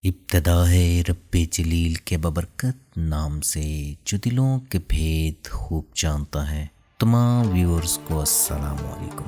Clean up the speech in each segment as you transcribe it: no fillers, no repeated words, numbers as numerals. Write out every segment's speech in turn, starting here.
ابتدا ہے رب جلیل کے ببرکت نام سے جو دلوں کے بھید خوب جانتا ہے۔ تمام ویورز کو السلام علیکم۔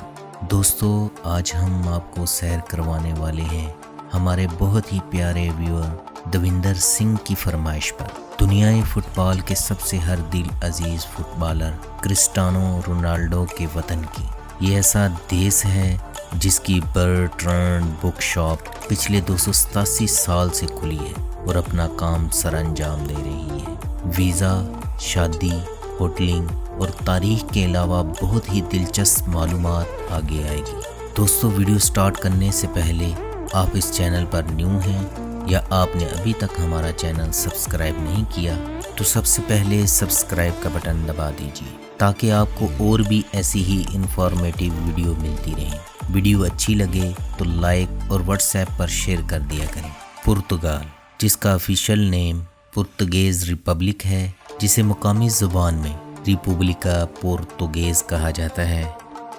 دوستو، آج ہم آپ کو سیر کروانے والے ہیں ہمارے بہت ہی پیارے ویور دویندر سنگھ کی فرمائش پر دنیائے فٹ بال کے سب سے ہر دل عزیز فٹ بالر کرسٹیانو رونالڈو کے وطن کی۔ یہ ایسا دیس ہے جس کی برٹرانڈ بک شاپ پچھلے 287 سال سے کھلی ہے اور اپنا کام سر انجام دے رہی ہے۔ ویزا، شادی، ہوٹلنگ اور تاریخ کے علاوہ بہت ہی دلچسپ معلومات آگے آئے گی۔ دوستو، ویڈیو سٹارٹ کرنے سے پہلے آپ اس چینل پر نیو ہیں یا آپ نے ابھی تک ہمارا چینل سبسکرائب نہیں کیا تو سب سے پہلے سبسکرائب کا بٹن دبا دیجیے تاکہ آپ کو اور بھی ایسی ہی انفارمیٹیو ویڈیو ملتی رہیں۔ ویڈیو اچھی لگے تو لائک اور واٹس ایپ پر شیئر کر دیا کریں۔ پرتگال، جس کا آفیشیل نیم پرتگیز ریپبلک ہے، جسے مقامی زبان میں ریپوبلیکا پورتوگیز کہا جاتا ہے،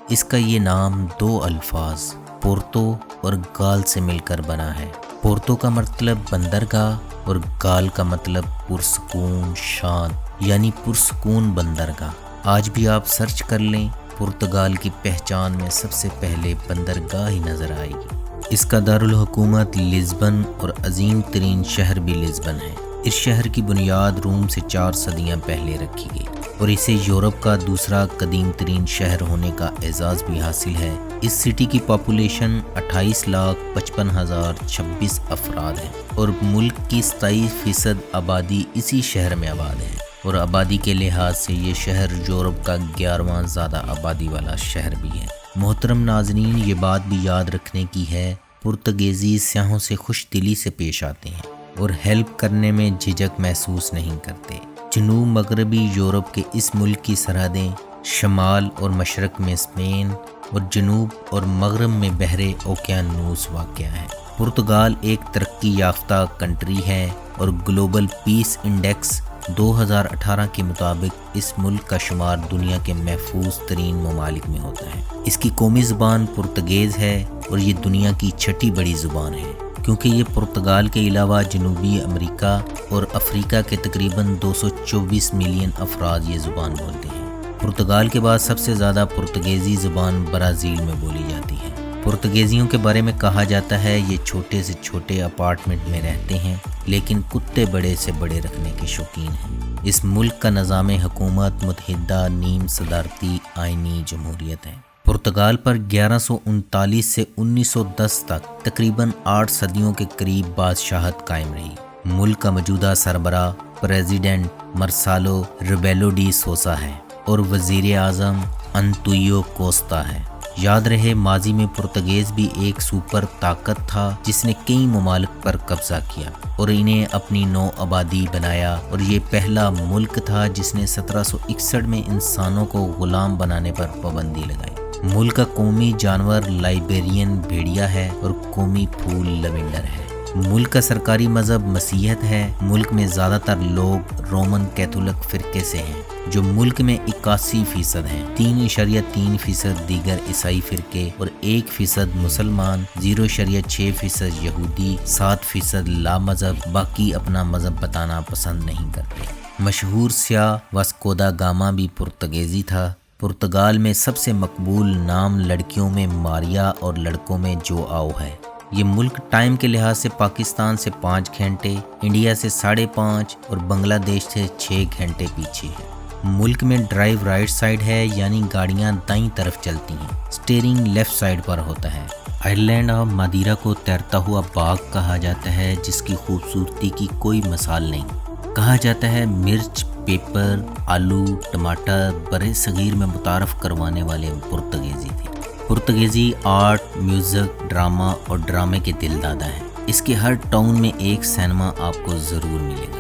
اس کا یہ نام دو الفاظ پورتو اور گال سے مل کر بنا ہے۔ پورتو کا مطلب بندرگاہ اور گال کا مطلب پرسکون شانت، یعنی پرسکون بندرگاہ۔ آج بھی آپ سرچ کر لیں، پرتگال کی پہچان میں سب سے پہلے بندرگاہ ہی نظر آئے گی۔ اس کا دارالحکومت لزبن اور عظیم ترین شہر بھی لزبن ہے۔ اس شہر کی بنیاد روم سے 4 صدیاں پہلے رکھی گئی اور اسے یورپ کا دوسرا قدیم ترین شہر ہونے کا اعزاز بھی حاصل ہے۔ اس سٹی کی پاپولیشن 28,55,026 افراد ہے اور ملک کی 27% آبادی اسی شہر میں آباد ہے، اور آبادی کے لحاظ سے یہ شہر یورپ کا 11واں زیادہ آبادی والا شہر بھی ہے۔ محترم ناظرین، یہ بات بھی یاد رکھنے کی ہے، پرتگیزی سیاحوں سے خوش دلی سے پیش آتے ہیں اور ہیلپ کرنے میں جھجک محسوس نہیں کرتے۔ جنوب مغربی یورپ کے اس ملک کی سرحدیں شمال اور مشرق میں اسپین اور جنوب اور مغرب میں بحر اوقیانوس واقع ہے۔ پرتگال ایک ترقی یافتہ کنٹری ہے اور گلوبل پیس انڈیکس 2018 کے مطابق اس ملک کا شمار دنیا کے محفوظ ترین ممالک میں ہوتا ہے۔ اس کی قومی زبان پرتگیز ہے اور یہ دنیا کی 6ٹھی بڑی زبان ہے، کیونکہ یہ پرتگال کے علاوہ جنوبی امریکہ اور افریقہ کے تقریباً 224 ملین افراد یہ زبان بولتے ہیں۔ پرتگال کے بعد سب سے زیادہ پرتگیزی زبان برازیل میں بولی جاتی ہے۔ پرتگیزیوں کے بارے میں کہا جاتا ہے یہ چھوٹے سے چھوٹے اپارٹمنٹ میں رہتے ہیں لیکن کتے بڑے سے بڑے رکھنے کے شوقین ہیں۔ اس ملک کا نظام حکومت متحدہ نیم صدارتی آئینی جمہوریت ہے۔ پرتگال پر 1139 سے 1910 تک تقریباً 8 صدیوں کے قریب بادشاہت قائم رہی۔ ملک کا موجودہ سربراہ پریزیڈنٹ مرسالو ریبیلو ڈی سوسا ہے اور وزیر اعظم انطویو کوستا ہے۔ یاد رہے، ماضی میں پرتگیز بھی ایک سپر طاقت تھا جس نے کئی ممالک پر قبضہ کیا اور انہیں اپنی نو آبادی بنایا، اور یہ پہلا ملک تھا جس نے 1761 میں انسانوں کو غلام بنانے پر پابندی لگائی۔ ملک کا قومی جانور لائبیرین بھیڑیا ہے اور قومی پھول لیونڈر ہے۔ ملک کا سرکاری مذہب مسیحیت ہے۔ ملک میں زیادہ تر لوگ رومن کیتھولک فرقے سے ہیں جو ملک میں 81% ہیں۔ 3.3% دیگر عیسائی فرقے اور 1% مسلمان، 0.6% یہودی، 7% لا مذہب، باقی اپنا مذہب بتانا پسند نہیں کرتے۔ مشہور سیاح واسکو دا گاما بھی پرتگیزی تھا۔ پرتگال میں سب سے مقبول نام لڑکیوں میں ماریا اور لڑکوں میں جو آؤ ہے۔ یہ ملک ٹائم کے لحاظ سے پاکستان سے 5 گھنٹے، انڈیا سے 5.5 اور بنگلہ دیش سے 6 گھنٹے پیچھے ہے۔ ملک میں ڈرائیو رائٹ سائڈ ہے، یعنی گاڑیاں دائیں طرف چلتی ہیں، سٹیئرنگ لیفٹ سائڈ پر ہوتا ہے۔ آئرلینڈ آف مادیرا کو تیرتا ہوا باغ کہا جاتا ہے جس کی خوبصورتی کی کوئی مثال نہیں۔ کہا جاتا ہے مرچ، پیپر، آلو، ٹماٹر برے صغیر میں متعارف کروانے والے پرتگیزی تھے۔ پرتگیزی آرٹ، میوزک، ڈرامہ اور ڈرامے کے دل دادا ہے۔ اس کے ہر ٹاؤن میں ایک سینما آپ کو ضرور ملے گا۔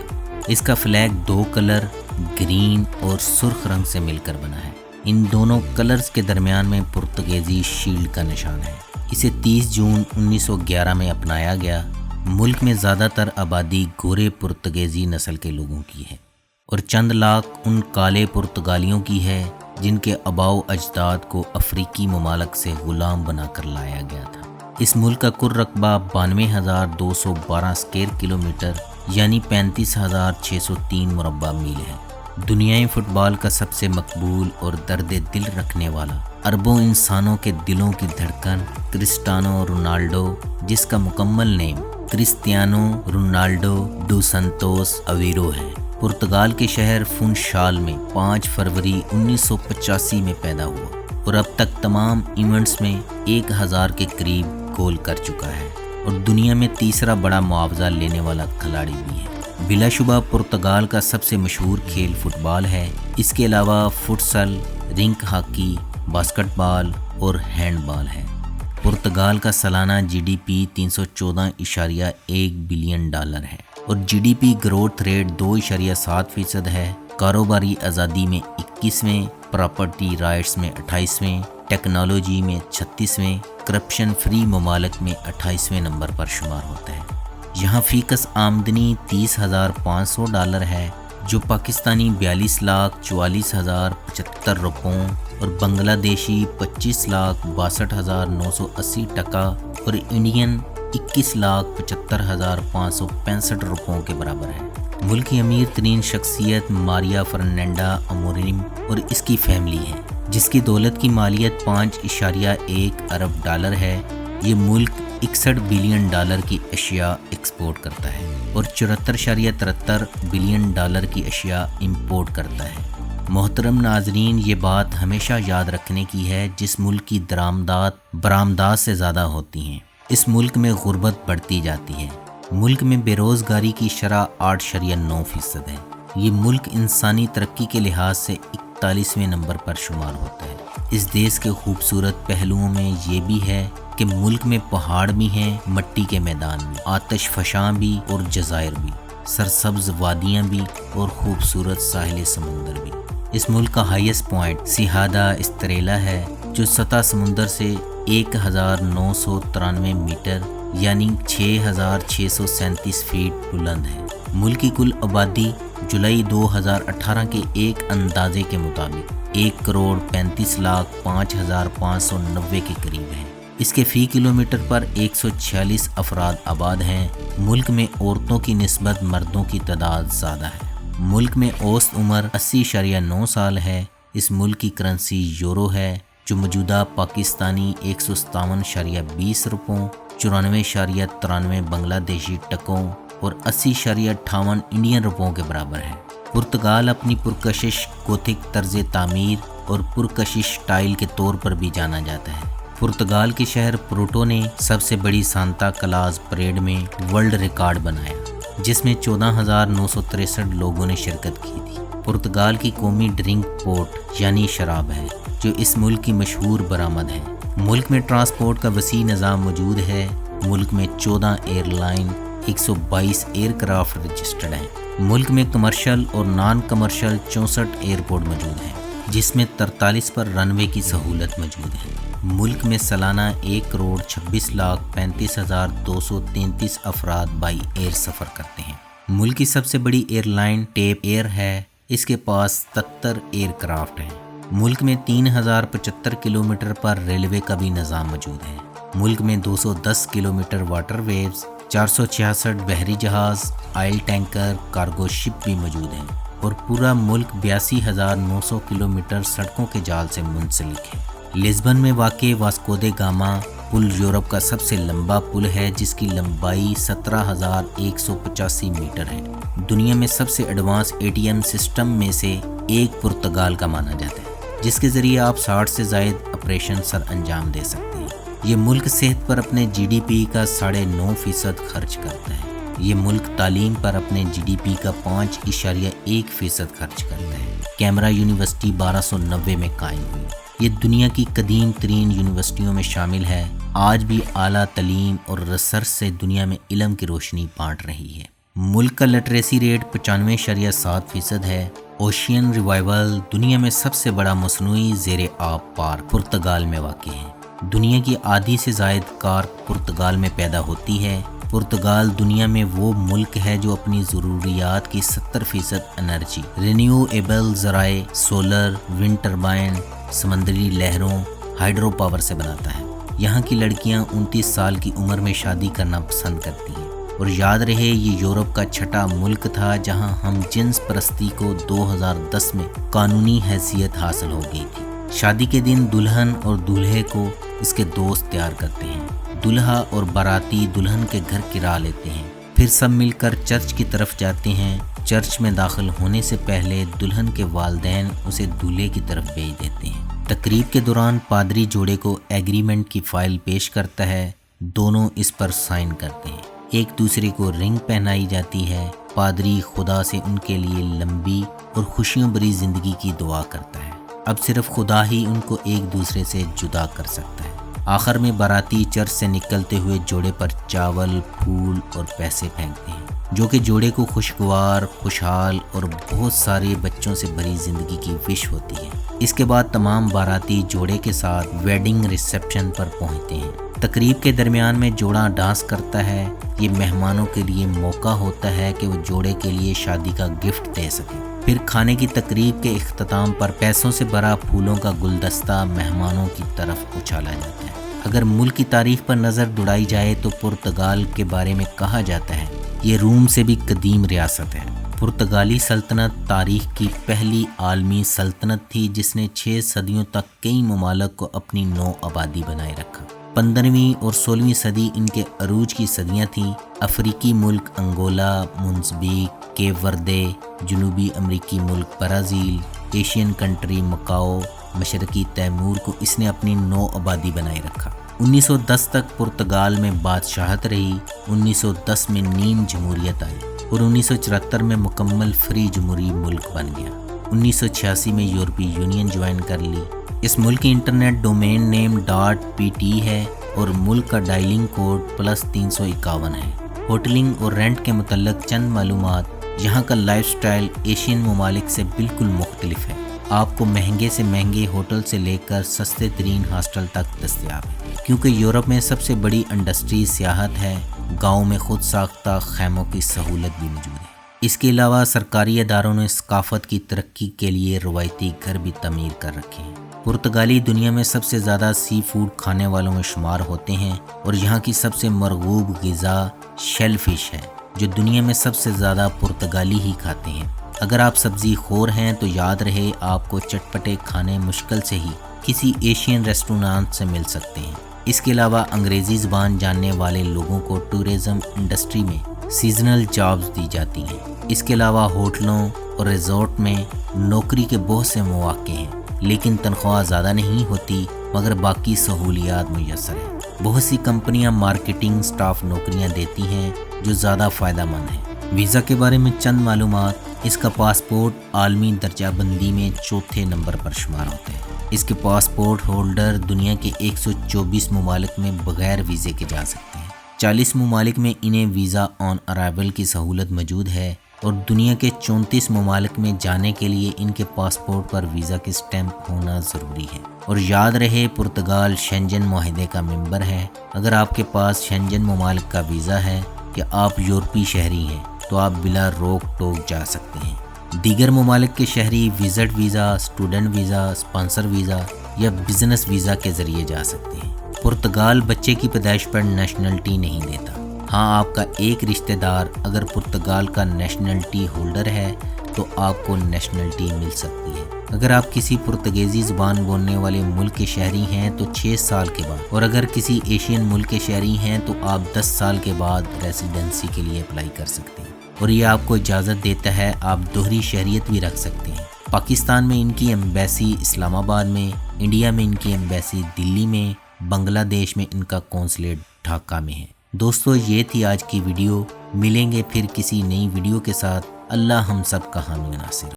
اس کا فلیگ 2 کلر گرین اور سرخ رنگ سے مل کر بنا ہے۔ ان دونوں کلرز کے درمیان میں پرتگیزی شیلڈ کا نشان ہے۔ اسے 30 جون 1911 میں اپنایا گیا۔ ملک میں زیادہ تر آبادی گورے پرتگیزی نسل کے لوگوں کی ہے اور چند لاکھ ان کالے پرتگالیوں کی ہے جن کے آباؤ اجداد کو افریقی ممالک سے غلام بنا کر لایا گیا تھا۔ اس ملک کا کل رقبہ 92,212 اسکوائر کلومیٹر یعنی 35,603 مربع میل ہے۔ دنیائی فٹ بال کا سب سے مقبول اور درد دل رکھنے والا، اربوں انسانوں کے دلوں کی دھڑکن کرسٹیانو رونالڈو، جس کا مکمل نیم کرسٹیانو رونالڈو ڈو سنتوس اویرو ہے، پرتگال کے شہر فنشال میں 5 فروری 1985 میں پیدا ہوا اور اب تک تمام ایونٹس میں 1000 کے قریب گول کر چکا ہے اور دنیا میں تیسرا بڑا معاوضہ لینے والا کھلاڑی بھی ہے۔ بلا شبہ پرتگال کا سب سے مشہور کھیل فٹ بال ہے۔ اس کے علاوہ فٹسل، رنک ہاکی، باسکٹ بال اور ہینڈ بال ہے۔ پرتگال کا سالانہ G D P 314.1 billion dollar ہے اور G D P growth rate 2.7% ہے۔ کاروباری آزادی میں 21ویں، پراپرٹی رائٹس میں 28ویں، ٹیکنالوجی میں 36ویں، کرپشن فری ممالک میں 28ویں نمبر پر شمار ہوتا ہے۔ یہاں فی کس آمدنی $30,500 ہے، جو پاکستانی 42,44,075 روپوں اور بنگلہ دیشی 25,62,980 ٹکا اور انڈین 21,75,565 روپوں کے برابر ہے۔ ملک کی امیر ترین شخصیت ماریا فرنانڈا اموریم اور اس کی فیملی ہے، جس کی دولت کی مالیت $5.1 ارب ہے۔ یہ ملک $61 بلین کی اشیاء ایکسپورٹ کرتا ہے اور $74.73 بلین کی اشیاء امپورٹ کرتا ہے۔ محترم ناظرین، یہ بات ہمیشہ یاد رکھنے کی ہے، جس ملک کی درآمدات برآمدات سے زیادہ ہوتی ہیں، اس ملک میں غربت بڑھتی جاتی ہے۔ ملک میں بے روزگاری کی شرح 8.9% ہے۔ یہ ملک انسانی ترقی کے لحاظ سے 41ویں نمبر پر شمار ہوتا ہے۔ اس دیش کے خوبصورت پہلوؤں میں یہ بھی ہے کہ ملک میں پہاڑ بھی ہیں، مٹی کے میدان بھی، آتش فشاں بھی اور جزائر بھی، سرسبز وادیاں بھی اور خوبصورت ساحل سمندر بھی۔ اس ملک کا ہائیسٹ پوائنٹ سیہادا استریلا ہے، جو سطح سمندر سے 1993 میٹر یعنی 6,637 فیٹ بلند ہے۔ ملک کی کل آبادی جولائی 2018 کے ایک اندازے کے مطابق 1,35,05,590 کے قریب ہے۔ اس کے فی کلومیٹر پر 146 افراد آباد ہیں۔ ملک میں عورتوں کی نسبت مردوں کی تعداد زیادہ ہے۔ ملک میں اوسط عمر 80.9 سال ہے۔ اس ملک کی کرنسی یورو ہے، جو موجودہ پاکستانی 157.20 روپوں، 94.93 بنگلہ دیشی ٹکوں اور 80.58 انڈین روپوں کے برابر ہے۔ پرتگال اپنی پرکشش گوتھک طرز تعمیر اور پرکشش سٹائل کے طور پر بھی جانا جاتا ہے۔ پرتگال کے شہر پورٹو نے سب سے بڑی سانتا کلاز پریڈ میں ورلڈ ریکارڈ بنایا، جس میں 14,963 لوگوں نے شرکت کی تھی۔ پرتگال کی قومی ڈرنک پورٹ یعنی شراب ہے، جو اس ملک کی مشہور برآمد ہے۔ ملک میں ٹرانسپورٹ کا وسیع نظام موجود ہے۔ ملک میں 14 airline, 122 aircraft registered ہیں۔ ملک میں کمرشل اور نان کمرشل 64 ایئرپورٹ موجود ہیں، جس میں 43 پر رن وے کی سہولت موجود ہے۔ ملک میں سالانہ 1,26,35,233 افراد بائی ایئر سفر کرتے ہیں۔ ملک کی سب سے بڑی ایئر لائن ٹیپ ایئر ہے، اس کے پاس 77 ایئر کرافٹ ہیں۔ ملک میں 3,075 کلومیٹر پر ریلوے کا بھی نظام موجود ہے۔ ملک میں 210 کلومیٹر واٹر ویز، 466 بحری جہاز، آئل ٹینکر، کارگو شپ بھی موجود ہیں اور پورا ملک 82,900 کلومیٹر سڑکوں کے جال سے منسلک ہے۔ لزبن میں واقع واسکو دے گاما پل یورپ کا سب سے لمبا پل ہے، جس کی لمبائی 17,185 میٹر ہے۔ دنیا میں سب سے ایڈوانس ATM سسٹم میں سے ایک پرتگال کا مانا جاتا ہے، جس کے ذریعے آپ 60 سے زائد آپریشن سر انجام دے سکتے ہیں۔ یہ ملک صحت پر اپنے جی ڈی پی کا 9.5% خرچ کرتا ہے۔ یہ ملک تعلیم پر اپنے جی ڈی پی کا 5.1% خرچ کرتا ہے۔ کیمرا یونیورسٹی 1290 میں قائم ہوئی۔ یہ دنیا کی قدیم ترین یونیورسٹیوں میں شامل ہے۔ آج بھی اعلیٰ تعلیم اور ریسرچ سے دنیا میں علم کی روشنی بانٹ رہی ہے۔ ملک کا لٹریسی ریٹ 95.7% ہے۔ اوشین ریوائول دنیا میں سب سے بڑا مصنوعی زیر آب پارک پرتگال میں واقع ہے۔ دنیا کی آدھی سے زائد کار پرتگال میں پیدا ہوتی ہے۔ پرتگال دنیا میں وہ ملک ہے جو اپنی ضروریات کی 70% انرجی رینیویبل ذرائع، سولر، ونڈ ٹربائن، سمندری لہروں، ہائیڈرو پاور سے بناتا ہے۔ یہاں کی لڑکیاں 29 سال کی عمر میں شادی کرنا پسند کرتی ہیں۔ اور یاد رہے یہ یورپ کا چھٹا ملک تھا جہاں ہم جنس پرستی کو 2010 میں قانونی حیثیت حاصل ہو گئی تھی۔ شادی کے دن دلہن اور دولہے کو اس کے دوست تیار کرتے ہیں۔ دلہا اور باراتی دلہن کے گھر کرا لیتے ہیں، پھر سب مل کر چرچ کی طرف جاتے ہیں۔ چرچ میں داخل ہونے سے پہلے دلہن کے والدین اسے دولہے کی طرف بھیج دیتے ہیں۔ تقریب کے دوران پادری جوڑے کو ایگریمنٹ کی فائل پیش کرتا ہے، دونوں اس پر سائن کرتے ہیں، ایک دوسرے کو رنگ پہنائی جاتی ہے۔ پادری خدا سے ان کے لیے لمبی اور خوشیوں بھری زندگی کی دعا کرتا ہے۔ اب صرف خدا ہی ان کو ایک دوسرے سے جدا کر سکتا ہے۔ آخر میں باراتی چرچ سے نکلتے ہوئے جوڑے پر چاول، پھول اور پیسے پھینکتے ہیں، جو کہ جوڑے کو خوشگوار، خوشحال اور بہت سارے بچوں سے بھری زندگی کی وش ہوتی ہے۔ اس کے بعد تمام باراتی جوڑے کے ساتھ ویڈنگ ریسیپشن پر پہنچتے ہیں۔ تقریب کے درمیان میں جوڑا ڈانس کرتا ہے۔ یہ مہمانوں کے لیے موقع ہوتا ہے کہ وہ جوڑے کے لیے شادی کا گفٹ دے سکیں۔ پھر کھانے کی تقریب کے اختتام پر پیسوں سے بھرا پھولوں کا گلدستہ مہمانوں کی طرف اچھالا جاتا ہے۔ اگر ملک کی تاریخ پر نظر دوڑائی جائے تو پرتگال کے بارے میں کہا جاتا ہے یہ روم سے بھی قدیم ریاست ہے۔ پرتگالی سلطنت تاریخ کی پہلی عالمی سلطنت تھی جس نے 6 صدیوں تک کئی ممالک کو اپنی نو آبادی بنائے رکھا۔ 15ویں اور 16ویں صدی ان کے عروج کی صدیاں تھیں۔ افریقی ملک انگولا، موزمبیق، کیپ وردے، جنوبی امریکی ملک برازیل، ایشین کنٹری مکاؤ، مشرقی تیمور کو اس نے اپنی نو آبادی بنائے رکھا۔ 1910 تک پرتگال میں بادشاہت رہی۔ 1910 میں نیم جمہوریت آئی اور 1974 میں مکمل فری جمہوری ملک بن گیا۔ 1986 میں یورپی یونین جوائن کر لی۔ اس ملک کی انٹرنیٹ ڈومین نیم .pt ہے اور ملک کا ڈائلنگ کوڈ +351 ہے۔ ہوٹلنگ اور رینٹ کے متعلق چند معلومات۔ یہاں کا لائف سٹائل ایشین ممالک سے بالکل مختلف ہے۔ آپ کو مہنگے سے مہنگے ہوٹل سے لے کر سستے ترین ہاسٹل تک دستیاب ہے۔ کیونکہ یورپ میں سب سے بڑی انڈسٹری سیاحت ہے، گاؤں میں خود ساختہ خیموں کی سہولت بھی موجود ہے۔ اس کے علاوہ سرکاری اداروں نے ثقافت کی ترقی کے لیے روایتی گھر بھی تعمیر کر رکھے ہیں۔ پرتگالی دنیا میں سب سے زیادہ سی فوڈ کھانے والوں میں شمار ہوتے ہیں اور یہاں کی سب سے مرغوب غذا شیل فش ہے، جو دنیا میں سب سے زیادہ پرتگالی ہی کھاتے ہیں۔ اگر آپ سبزی خور ہیں تو یاد رہے آپ کو چٹپٹے کھانے مشکل سے ہی کسی ایشین ریسٹورانٹ سے مل سکتے ہیں۔ اس کے علاوہ انگریزی زبان جاننے والے لوگوں کو ٹورزم انڈسٹری میں سیزنل جابز دی جاتی ہیں۔ اس کے علاوہ ہوٹلوں اور ریزورٹ میں نوکری کے بہت سے مواقع ہیں، لیکن تنخواہ زیادہ نہیں ہوتی مگر باقی سہولیات میسر ہیں۔ بہت سی کمپنیاں مارکیٹنگ سٹاف نوکریاں دیتی ہیں جو زیادہ فائدہ مند ہیں۔ ویزا کے بارے میں چند معلومات۔ اس کا پاسپورٹ عالمی درجہ بندی میں 4تھے نمبر پر شمار ہوتا ہے۔ اس کے پاسپورٹ ہولڈر دنیا کے 124 ممالک میں بغیر ویزے کے جا سکتے ہیں۔ 40 ممالک میں انہیں ویزا آن ارائیول کی سہولت موجود ہے اور دنیا کے 34 ممالک میں جانے کے لیے ان کے پاسپورٹ پر ویزا کی سٹیمپ ہونا ضروری ہے۔ اور یاد رہے پرتگال شینجن معاہدے کا ممبر ہے۔ اگر آپ کے پاس شینجن ممالک کا ویزا ہے یا آپ یورپی شہری ہیں تو آپ بلا روک ٹوک جا سکتے ہیں۔ دیگر ممالک کے شہری visit visa, student visa, sponsor visa یا بزنس ویزا کے ذریعے جا سکتے ہیں۔ پرتگال بچے کی پیدائش پر نیشنلٹی نہیں دیتا۔ ہاں، آپ کا ایک رشتہ دار اگر پرتگال کا نیشنلٹی ہولڈر ہے تو آپ کو نیشنلٹی مل سکتی ہے۔ اگر آپ کسی پرتگیزی زبان بولنے والے ملک کے شہری ہیں تو 6 سال کے بعد، اور اگر کسی ایشین ملک کے شہری ہیں تو آپ 10 سال کے بعد ریزیڈنسی کے لیے اپلائی کر سکتے ہیں، اور یہ آپ کو اجازت دیتا ہے آپ دوہری شہریت بھی رکھ سکتے ہیں۔ پاکستان میں ان کی ایمبیسی اسلام آباد میں، انڈیا میں ان کی ایمبیسی دلی میں، بنگلہ دیش میں ان کا قونصلیٹ ڈھاکہ میں ہے۔ دوستو، یہ تھی آج کی ویڈیو۔ ملیں گے پھر کسی نئی ویڈیو کے ساتھ۔ اللہ ہم سب کا حامی و ناصر۔